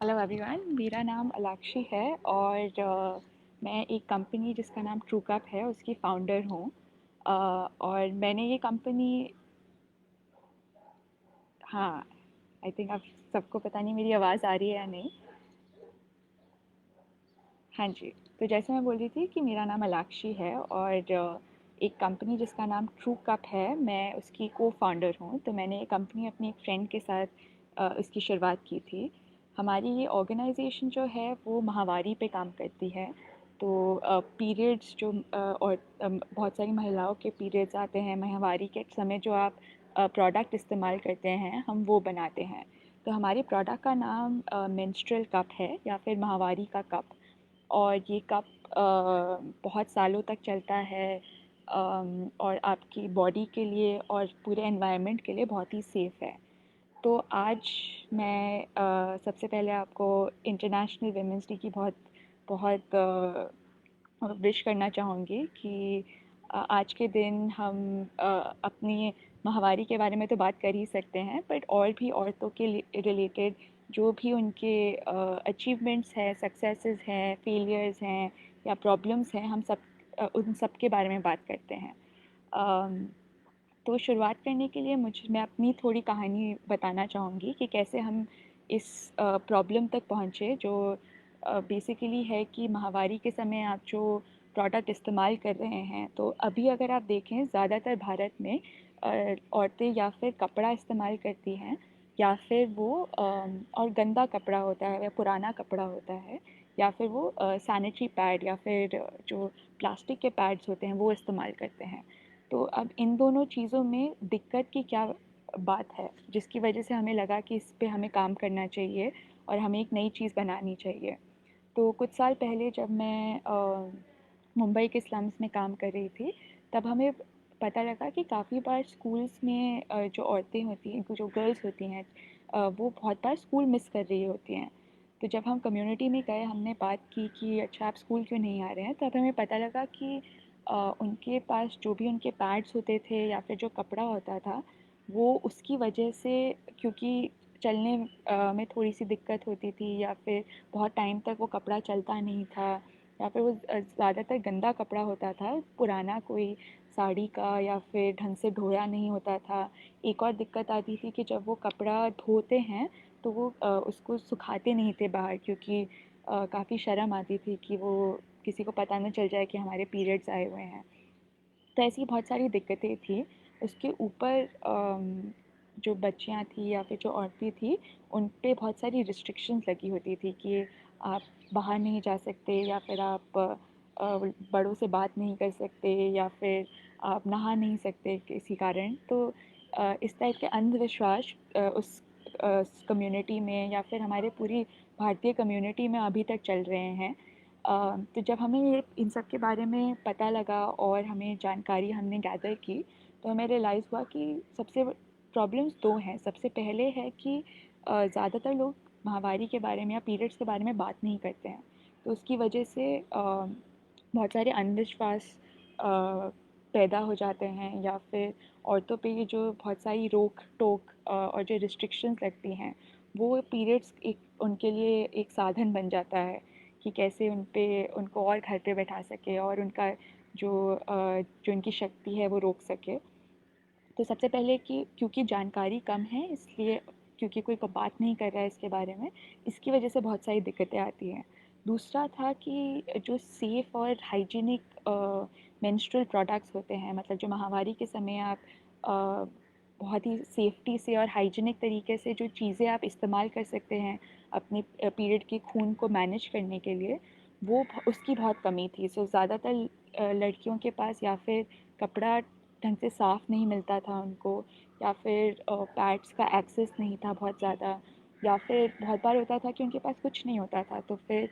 Hello everyone, मेरा नाम अलाक्षी है और मैं एक कंपनी जिसका नाम ट्रूकअप है उसकी फ़ाउंडर हूँ। और मैंने ये कंपनी हाँ, आई थिंक आप सबको पता नहीं मेरी आवाज़ आ रही है या नहीं। हाँ जी, तो जैसे मैं बोल रही थी कि मेरा नाम अलाक्षी है और एक कंपनी जिसका नाम ट्रूकअप है, मैं उसकी को-फाउंडर हूँ। तो मैंने ये कंपनी अपनी एक फ्रेंड के साथ इसकी शुरुआत की थी। हमारी ये ऑर्गेनाइजेशन जो है वो माहवारी पे काम करती है। तो पीरियड्स जो और बहुत सारी महिलाओं के पीरियड्स आते हैं, माहवारी के समय जो आप प्रोडक्ट इस्तेमाल करते हैं, हम वो बनाते हैं। तो हमारे प्रोडक्ट का नाम मेंस्ट्रुअल कप है या फिर माहवारी का कप। और ये कप बहुत सालों तक चलता है और आपकी बॉडी के लिए और पूरे एनवायरनमेंट के लिए बहुत ही सेफ़ है। तो आज मैं सबसे पहले आपको इंटरनेशनल वुमेंस डे की बहुत बहुत विश करना चाहूँगी कि आज के दिन हम अपनी माहवारी के बारे में तो बात कर ही सकते हैं, बट और भी औरतों के रिलेटेड जो भी उनके अचीवमेंट्स हैं, सक्सेसेस हैं, फेलियर्स हैं या प्रॉब्लम्स हैं, हम सब उन सब के बारे में बात करते हैं। अम, तो शुरुआत करने के लिए मैं अपनी थोड़ी कहानी बताना चाहूँगी कि कैसे हम इस प्रॉब्लम तक पहुँचे, जो बेसिकली है कि माहवारी के समय आप जो प्रोडक्ट इस्तेमाल कर रहे हैं, तो अभी अगर आप देखें ज़्यादातर भारत में औरतें या फिर कपड़ा इस्तेमाल करती हैं या फिर वो और गंदा कपड़ा होता है या पुराना कपड़ा होता है या फिर वो सैनिटरी पैड या फिर जो प्लास्टिक के पैड्स होते हैं वो इस्तेमाल करते हैं। तो अब इन दोनों चीज़ों में दिक्कत की क्या बात है, जिसकी वजह से हमें लगा कि इस पे हमें काम करना चाहिए और हमें एक नई चीज़ बनानी चाहिए। तो कुछ साल पहले जब मैं मुंबई के स्लम्स में काम कर रही थी, तब हमें पता लगा कि काफ़ी बार स्कूल्स में जो औरतें होती हैं, जो गर्ल्स होती हैं, वो बहुत बार स्कूल मिस कर रही होती हैं। तो जब हम कम्युनिटी में गए, हमने बात की कि अच्छा आप स्कूल क्यों नहीं आ रहे हैं, तब हमें पता लगा कि उनके पास जो भी उनके पैड्स होते थे या फिर जो कपड़ा होता था, वो उसकी वजह से, क्योंकि चलने में थोड़ी-सी दिक्कत होती थी या फिर बहुत टाइम तक वो कपड़ा चलता नहीं था या फिर वो ज़्यादातर गंदा कपड़ा होता था, पुराना कोई साड़ी का या फिर ढंग से धोया नहीं होता था। एक और दिक्कत आती थी कि जब वो कपड़ा धोते हैं, तो वो उसको सुखाते नहीं थे बाहर, क्योंकि काफ़ी शर्म आती थी कि वो किसी को पता ना चल जाए कि हमारे पीरियड्स आए हुए हैं। तो ऐसी बहुत सारी दिक्कतें थी। उसके ऊपर जो बच्चियाँ थी या फिर जो औरतें थी, उन पे बहुत सारी रिस्ट्रिक्शंस लगी होती थी कि आप बाहर नहीं जा सकते या फिर आप बड़ों से बात नहीं कर सकते या फिर आप नहा नहीं सकते किसी कारण। तो इस टाइप के अंधविश्वास उस कम्युनिटी में या फिर हमारे पूरी भारतीय कम्युनिटी में अभी तक चल रहे हैं। तो जब हमें ये इन सब के बारे में पता लगा और हमें जानकारी हमने गैदर की, तो हमें रियलाइज़ हुआ कि सबसे प्रॉब्लम्स 2 हैं। सबसे पहले है कि ज़्यादातर लोग माहवारी के बारे में या पीरियड्स के बारे में बात नहीं करते हैं। तो उसकी वजह से बहुत सारे अंधविश्वास पैदा हो जाते हैं या फिर औरतों पे ये जो बहुत सारी रोक-टोक और जो रिस्ट्रिक्शंस लगती हैं, वो पीरियड्स एक उनके लिए एक साधन बन जाता है कि कैसे उनको और घर पे बैठा सके और उनका जो उनकी शक्ति है वो रोक सके। तो सबसे पहले कि क्योंकि जानकारी कम है, इसलिए क्योंकि कोई बात नहीं कर रहा है इसके बारे में, इसकी वजह से बहुत सारी दिक्कतें आती हैं। दूसरा था कि जो सेफ़ और हाइजीनिक मेंस्ट्रुअल प्रोडक्ट्स होते हैं, मतलब जो माहवारी के समय आप अ, बहुत ही सेफ्टी से और हाइजीनिक तरीके से जो चीज़ें आप इस्तेमाल कर सकते हैं अपने पीरियड के खून को मैनेज करने के लिए, उसकी बहुत कमी थी। सो ज़्यादातर लड़कियों के पास या फिर कपड़ा ढंग से साफ़ नहीं मिलता था उनको, या फिर पैड्स का एक्सेस नहीं था बहुत ज़्यादा, या फिर बहुत बार होता था कि उनके पास कुछ नहीं होता था। तो फिर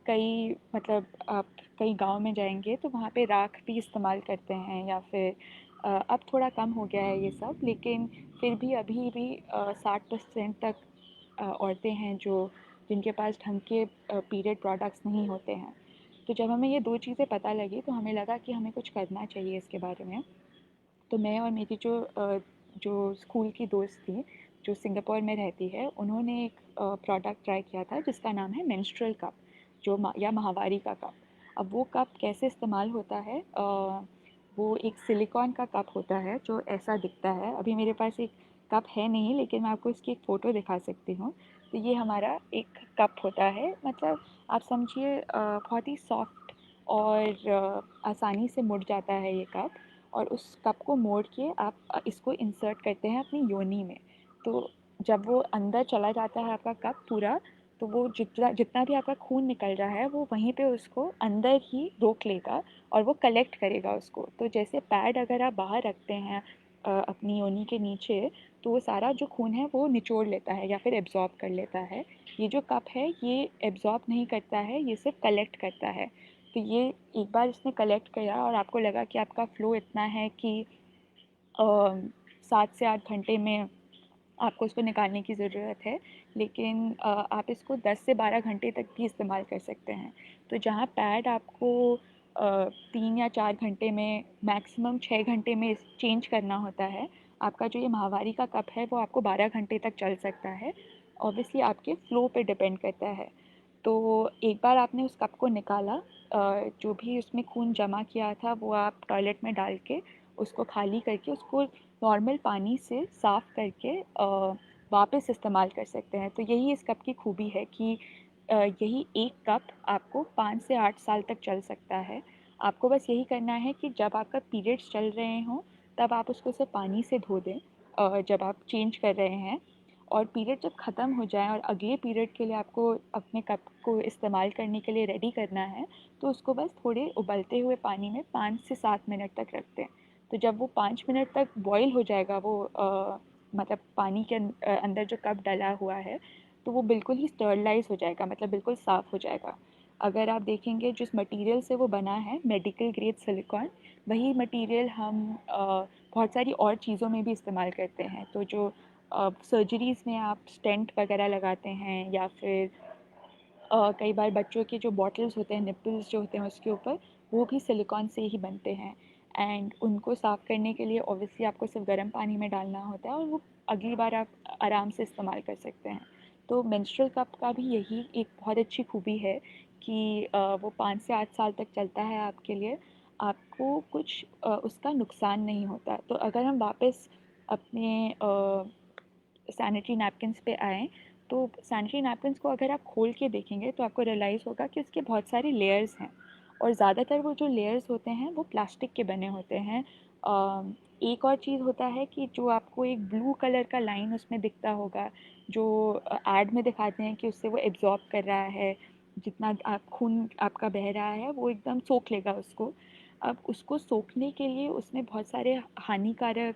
कई मतलब आप कई गाँव में जाएँगे तो वहाँ पे राख भी इस्तेमाल करते हैं या फिर अब थोड़ा कम हो गया है ये सब, लेकिन फिर भी अभी भी 60% तक औरतें हैं जो जिनके पास ढंग के पीरियड प्रोडक्ट्स नहीं होते हैं। तो जब हमें ये 2 चीज़ें पता लगी, तो हमें लगा कि हमें कुछ करना चाहिए इसके बारे में। तो मैं और मेरी जो जो स्कूल की दोस्त थी जो सिंगापुर में रहती है, उन्होंने एक प्रोडक्ट ट्राई किया था जिसका नाम है मेंस्ट्रुअल कप, या माहवारी का कप। अब वो कप कैसे इस्तेमाल होता है, वो एक सिलिकॉन का कप होता है जो ऐसा दिखता है। अभी मेरे पास एक कप है नहीं, लेकिन मैं आपको इसकी एक फ़ोटो दिखा सकती हूँ। तो ये हमारा एक कप होता है, मतलब आप समझिए बहुत ही सॉफ्ट और आसानी से मुड़ जाता है ये कप। और उस कप को मोड़ के आप इसको इंसर्ट करते हैं अपनी योनि में। तो जब वो अंदर चला जाता है आपका कप पूरा, तो वो जितना जितना भी आपका खून निकल रहा है वो वहीं पे उसको अंदर ही रोक लेगा और वो कलेक्ट करेगा उसको। तो जैसे पैड अगर आप बाहर रखते हैं अपनी योनि के नीचे, तो वो सारा जो खून है वो निचोड़ लेता है या फिर एब्जॉर्ब कर लेता है। ये जो कप है ये एब्जॉर्ब नहीं करता है, ये सिर्फ कलेक्ट करता है। तो ये एक बार इसने कलेक्ट किया और आपको लगा कि आपका फ़्लो इतना है कि 7 से 8 घंटे में आपको उसको निकालने की ज़रूरत है, लेकिन आप इसको 10 से 12 घंटे तक भी इस्तेमाल कर सकते हैं। तो जहाँ पैड आपको 3 या 4 घंटे में, मैक्सिमम 6 घंटे में चेंज करना होता है, आपका जो ये माहवारी का कप है वो आपको 12 घंटे तक चल सकता है। ऑब्वियसली आपके फ़्लो पे डिपेंड करता है। तो एक बार आपने उस कप को निकाला, जो भी उसमें खून जमा किया था वो आप टॉयलेट में डाल के उसको खाली करके उसको नॉर्मल पानी से साफ़ करके वापस इस्तेमाल कर सकते हैं। तो यही इस कप की खूबी है कि यही एक कप आपको 5 से 8 साल तक चल सकता है। आपको बस यही करना है कि जब आपका पीरियड्स चल रहे हों, तब आप उसको सिर्फ पानी से धो दें, जब आप चेंज कर रहे हैं। और पीरियड जब ख़त्म हो जाए और अगले पीरियड के लिए आपको अपने कप को इस्तेमाल करने के लिए रेडी करना है, तो उसको बस थोड़े उबलते हुए पानी में 5 से 7 मिनट तक रख दें। तो जब वो 5 मिनट तक बॉईल हो जाएगा, वो मतलब पानी के अंदर जो कप डला हुआ है, तो वो बिल्कुल ही स्टरलाइज़ हो जाएगा, मतलब बिल्कुल साफ़ हो जाएगा। अगर आप देखेंगे जिस मटेरियल से वो बना है, मेडिकल ग्रेड सिलिकॉन, वही मटेरियल हम बहुत सारी और चीज़ों में भी इस्तेमाल करते हैं। तो जो सर्जरीज़ में आप स्टेंट वगैरह लगाते हैं, या फिर कई बार बच्चों के जो बॉटल्स होते हैं, निप्पल्स जो होते हैं उसके ऊपर, वो भी सिलिकॉन से ही बनते हैं। एंड उनको साफ़ करने के लिए ऑब्वियसली आपको सिर्फ गर्म पानी में डालना होता है और वो अगली बार आप आराम से इस्तेमाल कर सकते हैं। तो मेंस्ट्रुअल कप का भी यही एक बहुत अच्छी खूबी है कि वो 5 से 8 साल तक चलता है आपके लिए। आपको कुछ उसका नुकसान नहीं होता। तो अगर हम वापस अपने सैनिटरी नैपकिन्स पे आएँ, तो सैनिटरी नैपकिन्स को अगर आप खोल के देखेंगे तो आपको रियलाइज़ होगा कि उसके बहुत सारे लेयर्स हैं, और ज़्यादातर वो जो लेयर्स होते हैं वो प्लास्टिक के बने होते हैं। एक और चीज़ होता है कि जो आपको एक ब्लू कलर का लाइन उसमें दिखता होगा, जो ऐड में दिखाते हैं कि उससे वो एब्ज़ॉर्ब कर रहा है, जितना आप खून आपका बह रहा है वो एकदम सोख लेगा उसको। अब उसको सोखने के लिए उसमें बहुत सारे हानिकारक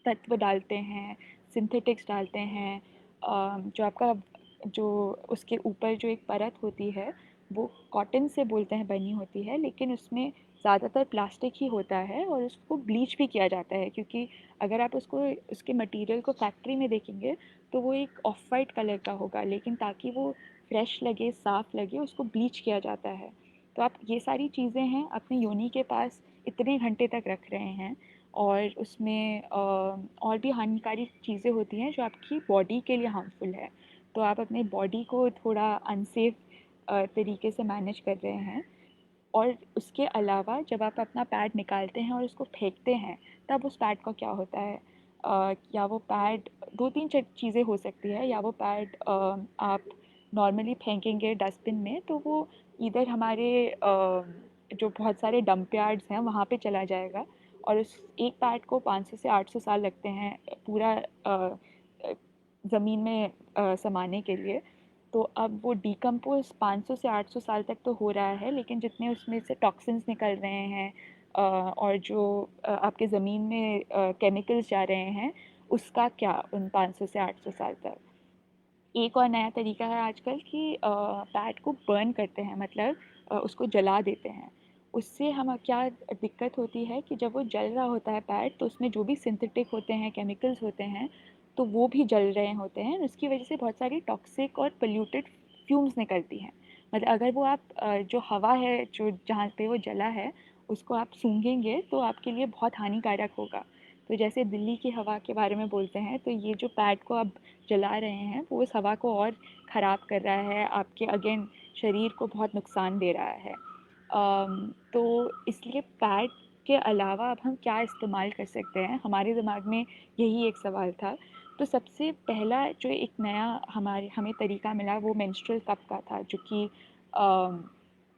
तत्व डालते हैं, सिंथेटिक्स डालते हैं। जो आपका जो उसके ऊपर जो एक परत होती है, वो कॉटन से बोलते हैं बनी होती है, लेकिन उसमें ज़्यादातर प्लास्टिक ही होता है और उसको ब्लीच भी किया जाता है, क्योंकि अगर आप उसको उसके मटेरियल को फैक्ट्री में देखेंगे तो वो एक ऑफ वाइट कलर का होगा, लेकिन ताकि वो फ्रेश लगे, साफ़ लगे, उसको ब्लीच किया जाता है। तो आप ये सारी चीज़ें हैं अपनी योनि के पास इतने घंटे तक रख रहे हैं, और उसमें और भी हानिकारक चीज़ें होती हैं जो आपकी बॉडी के लिए हार्मफुल है। तो आप अपने बॉडी को थोड़ा अनसेफ तरीके से मैनेज कर रहे हैं। और उसके अलावा जब आप अपना पैड निकालते हैं और उसको फेंकते हैं, तब उस पैड का क्या होता है? या वो पैड 2-3 चीज़ें हो सकती है, या वो पैड आप नॉर्मली फेंकेंगे डस्टबिन में, तो वो इधर हमारे जो बहुत सारे डंप यार्ड्स हैं वहाँ पे चला जाएगा, और उस एक पैड को 500 से 800 साल लगते हैं पूरा ज़मीन में समाने के लिए। तो अब वो डिकम्पोज़ 500 से 800 साल तक तो हो रहा है, लेकिन जितने उसमें से टॉक्सिन्स निकल रहे हैं और जो आपके ज़मीन में केमिकल्स जा रहे हैं, उसका क्या उन 500 से 800 साल तक। एक और नया तरीका है आजकल कि पैड को बर्न करते हैं, मतलब उसको जला देते हैं। उससे हम क्या दिक्कत होती है कि जब वो जल रहा होता है पैड, तो उसमें जो भी सिंथेटिक होते हैं, केमिकल्स होते हैं, तो वो भी जल रहे होते हैं। उसकी वजह से बहुत सारी टॉक्सिक और पोल्यूटेड फ्यूम्स निकलती हैं। मतलब अगर वो आप जो हवा है जो जहाँ पे वो जला है, उसको आप सूंघेंगे तो आपके लिए बहुत हानिकारक होगा। तो जैसे दिल्ली की हवा के बारे में बोलते हैं, तो ये जो पैड को आप जला रहे हैं वो उस हवा को और ख़राब कर रहा है, आपके अगेन शरीर को बहुत नुकसान दे रहा है। तो इसलिए पैड के अलावा अब हम क्या इस्तेमाल कर सकते हैं, हमारे दिमाग में यही एक सवाल था। तो सबसे पहला जो एक नया हमें तरीका मिला वो मेंस्ट्रुअल कप का था, जो कि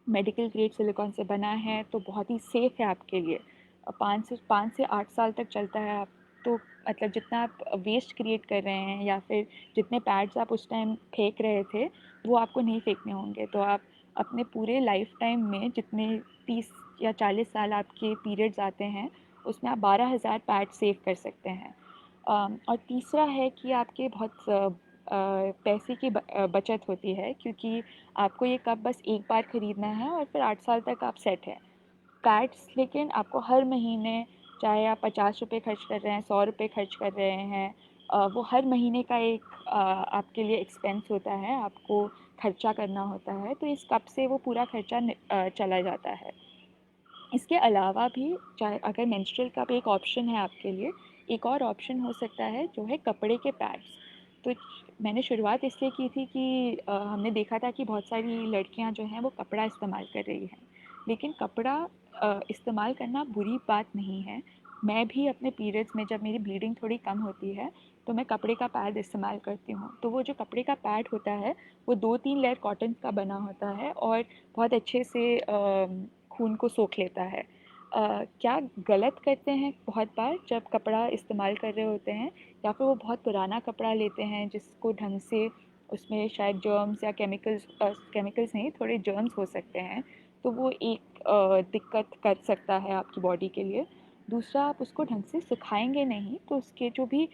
मेडिकल ग्रेड सिलिकॉन से बना है, तो बहुत ही सेफ़ है आपके लिए। 5 से 8 साल तक चलता है। आप तो मतलब जितना आप वेस्ट क्रिएट कर रहे हैं या फिर जितने पैड्स आप उस टाइम फेंक रहे थे, वो आपको नहीं फेंकने होंगे। तो आप अपने पूरे लाइफ टाइम में जितने 30 या 40 साल आपके पीरियड्स आते हैं, उसमें आप 12,000 पैड सेव कर सकते हैं। और तीसरा है कि आपके बहुत पैसे की बचत होती है, क्योंकि आपको ये कप बस एक बार ख़रीदना है और फिर 8 साल तक आप सेट हैं। पैड्स लेकिन आपको हर महीने, चाहे आप 50 रुपये खर्च कर रहे हैं, 100 रुपये खर्च कर रहे हैं, वो हर महीने का एक आपके लिए एक्सपेंस होता है, आपको खर्चा करना होता है। तो इस कप से वो पूरा खर्चा चला जाता है। इसके अलावा भी, चाहे अगर मेंस्ट्रुअल कप एक ऑप्शन है आपके लिए, एक और ऑप्शन हो सकता है जो है कपड़े के पैड्स। तो मैंने शुरुआत इसलिए की थी कि हमने देखा था कि बहुत सारी लड़कियां जो हैं वो कपड़ा इस्तेमाल कर रही हैं, लेकिन कपड़ा इस्तेमाल करना बुरी बात नहीं है। मैं भी अपने पीरियड्स में जब मेरी ब्लीडिंग थोड़ी कम होती है, तो मैं कपड़े का पैड इस्तेमाल करती हूँ। तो वो जो कपड़े का पैड होता है, वो 2-3 लेयर कॉटन का बना होता है और बहुत अच्छे से खून को सोख लेता है। क्या गलत करते हैं बहुत बार जब कपड़ा इस्तेमाल कर रहे होते हैं, या फिर वो बहुत पुराना कपड़ा लेते हैं जिसको ढंग से, उसमें शायद जर्म्स या केमिकल्स नहीं, थोड़े जर्म्स हो सकते हैं, तो वो एक दिक्कत कर सकता है आपकी बॉडी के लिए। दूसरा, आप उसको ढंग से सुखाएंगे नहीं, तो उसके जो भी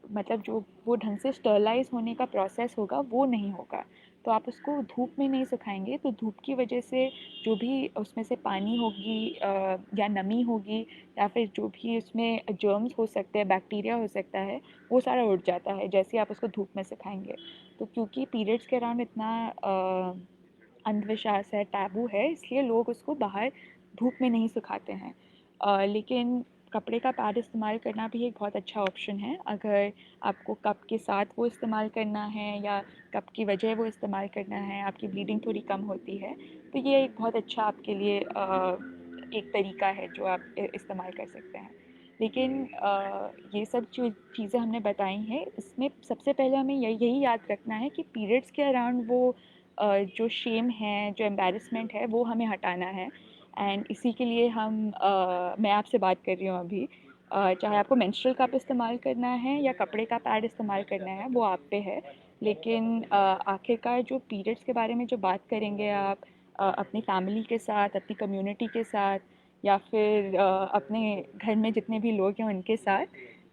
मतलब जो वो ढंग से स्टरलाइज होने का प्रोसेस होगा वो नहीं होगा। तो आप उसको धूप में नहीं सुखाएंगे, तो धूप की वजह से जो भी उसमें से पानी होगी या नमी होगी, या फिर जो भी उसमें जर्म्स हो सकते हैं, बैक्टीरिया हो सकता है, वो सारा उड़ जाता है जैसे आप उसको धूप में सुखाएंगे। तो क्योंकि पीरियड्स के अराउंड इतना अंधविश्वास है, टैबू है, इसलिए लोग उसको बाहर धूप में नहीं सुखाते हैं। लेकिन कपड़े का पैड इस्तेमाल करना भी एक बहुत अच्छा ऑप्शन है, अगर आपको कप के साथ वो इस्तेमाल करना है या कप की वजह वो इस्तेमाल करना है, आपकी ब्लीडिंग थोड़ी कम होती है, तो ये एक बहुत अच्छा आपके लिए एक तरीका है जो आप इस्तेमाल कर सकते हैं। लेकिन ये सब जो चीज़ें हमने बताई हैं, इसमें सबसे पहले हमें यही याद रखना है कि पीरियड्स के अराउंड वो जो शेम है, जो एम्बैरेसमेंट है, वो हमें हटाना है। एंड इसी के लिए मैं आपसे बात कर रही हूँ अभी। चाहे आपको मेंस्ट्रुअल कप इस्तेमाल करना है या कपड़े का पैड इस्तेमाल करना है, वो आप पे है। लेकिन आखिरकार जो पीरियड्स के बारे में जो बात करेंगे आप अपनी फैमिली के साथ, अपनी कम्युनिटी के साथ, या फिर अपने घर में जितने भी लोग हैं उनके साथ,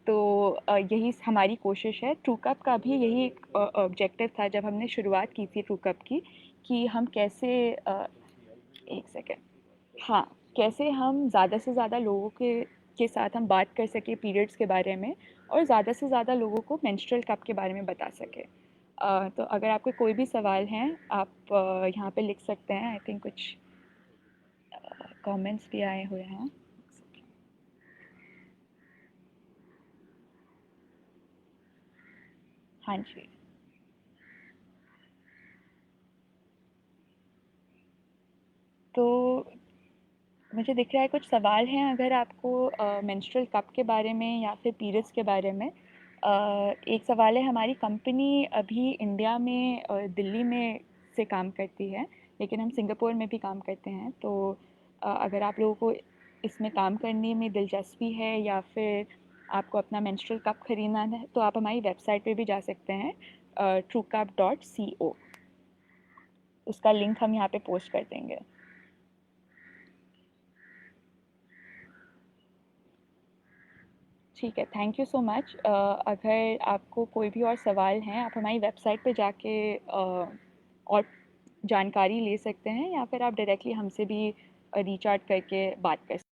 तो यही हमारी कोशिश है। ट्रू कप का भी यही एक ऑब्जेक्टिव था जब हमने शुरुआत की थी ट्रू कप की, कि हम कैसे एक सेकेंड, हाँ, कैसे हम ज़्यादा से ज़्यादा लोगों के साथ हम बात कर सकें पीरियड्स के बारे में, और ज़्यादा से ज़्यादा लोगों को मेंस्ट्रुअल कप के बारे में बता सकें। तो अगर आपके कोई भी सवाल हैं, आप यहाँ पे लिख सकते हैं। आई थिंक कुछ कमेंट्स भी आए हुए हैं। हाँ जी। तो मुझे दिख रहा है कुछ सवाल हैं, अगर आपको मेंस्ट्रुअल कप के बारे में या फिर पीरियड्स के बारे में। एक सवाल है, हमारी कंपनी अभी इंडिया में दिल्ली में से काम करती है, लेकिन हम सिंगापुर में भी काम करते हैं। तो अगर आप लोगों को इसमें काम करने में दिलचस्पी है या फिर आपको अपना मेंस्ट्रुअल कप खरीदना है, तो आप हमारी वेबसाइट पे भी जा सकते हैं, truecup.co। उसका लिंक हम यहाँ पे पोस्ट कर देंगे। ठीक है, थैंक यू सो मच। अगर आपको कोई भी और सवाल हैं, आप हमारी वेबसाइट पे जाके और जानकारी ले सकते हैं, या फिर आप डायरेक्टली हमसे भी रीच आउट करके बात कर सकते हैं।